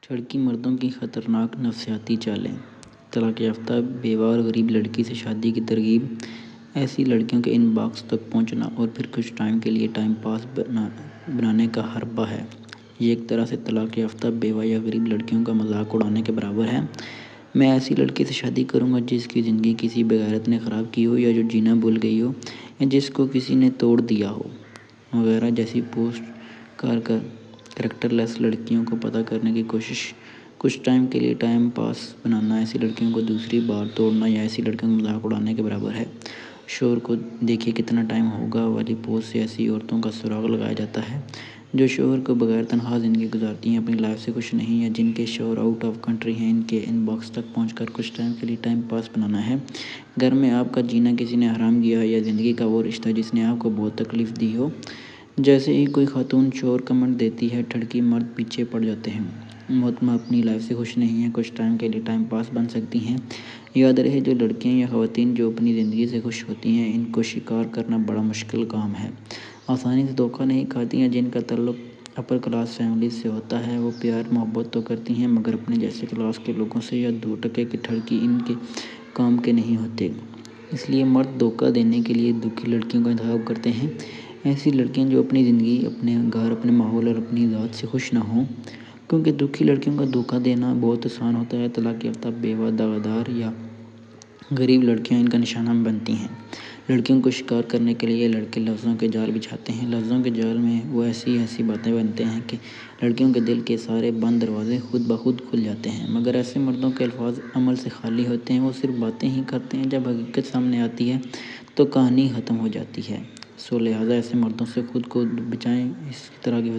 چھڑکی مردوں کی خطرناک نفسیاتی چالیں، طلاق یافتہ بیوہ اور غریب لڑکی سے شادی کی ترغیب، ایسی لڑکیوں کے ان باکس تک پہنچنا اور پھر کچھ ٹائم کے لیے ٹائم پاس بنانے کا حربہ ہے۔ یہ ایک طرح سے طلاق یافتہ بیوہ یا غریب لڑکیوں کا مذاق اڑانے کے برابر ہے۔ میں ایسی لڑکی سے شادی کروں گا جس کی زندگی کسی بےغیرت نے خراب کی ہو، یا جو جینا بھول گئی ہو، یا جس کو کسی نے توڑ دیا ہو، وغیرہ جیسی پوسٹ کریکٹر لیس لڑکیوں کو پتہ کرنے کی کوشش۔ کچھ ٹائم کے لیے ٹائم پاس بنانا ایسی لڑکیوں کو دوسری بار توڑنا یا ایسی لڑکیوں کا مذاق اڑانے کے برابر ہے۔ شوہر کو دیکھیے کتنا ٹائم ہوگا والی پوسٹ سے ایسی عورتوں کا سراغ لگایا جاتا ہے جو شوہر کو بغیر تنخواہ زندگی گزارتی ہیں، اپنی لائف سے خوش نہیں، یا جن کے شوہر آؤٹ آف کنٹری ہیں۔ ان کے ان باکس تک پہنچ کر کچھ ٹائم کے لیے ٹائم پاس بنانا ہے۔ گھر میں آپ کا جینا کسی نے حرام کیا ہے، یا زندگی کا وہ رشتہ جس نے آپ کو بہت تکلیف دی ہو۔ جیسے ہی کوئی خاتون شوہر کمنٹ دیتی ہے، ٹھڑکی مرد پیچھے پڑ جاتے ہیں۔ محترمہ اپنی لائف سے خوش نہیں ہیں، کچھ ٹائم کے لیے ٹائم پاس بن سکتی ہیں۔ یاد رہے، جو لڑکیاں یا خواتین جو اپنی زندگی سے خوش ہوتی ہیں، ان کو شکار کرنا بڑا مشکل کام ہے۔ آسانی سے دھوکہ نہیں کھاتی ہیں۔ جن کا تعلق اپر کلاس فیملیز سے ہوتا ہے وہ پیار محبت تو کرتی ہیں، مگر اپنے جیسے کلاس کے لوگوں سے یا 2 کی ٹھڑکی ان کے کام کے نہیں ہوتے۔ اس لیے مرد دھوکہ دینے کے لیے دکھی لڑکیوں کا انتخاب کرتے ہیں۔ ایسی لڑکیاں جو اپنی زندگی، اپنے گھر، اپنے ماحول اور اپنی ذات سے خوش نہ ہوں، کیونکہ دکھی لڑکیوں کا دھوکہ دینا بہت آسان ہوتا ہے۔ طلاق یافتہ بیوہ، داغدار یا غریب لڑکیاں ان کا نشانہ بنتی ہیں۔ لڑکیوں کو شکار کرنے کے لیے لڑکے لفظوں کے جال بچھاتے ہیں۔ لفظوں کے جال میں وہ ایسی باتیں بنتے ہیں کہ لڑکیوں کے دل کے سارے بند دروازے خود بخود کھل جاتے ہیں، مگر ایسے مردوں کے الفاظ عمل سے خالی ہوتے ہیں۔ وہ صرف باتیں ہی کرتے ہیں، جب حقیقت سامنے آتی ہے تو کہانی ختم ہو جاتی ہے۔ لہٰذا ایسے مردوں سے خود کو بچائیں۔ اس طرح کی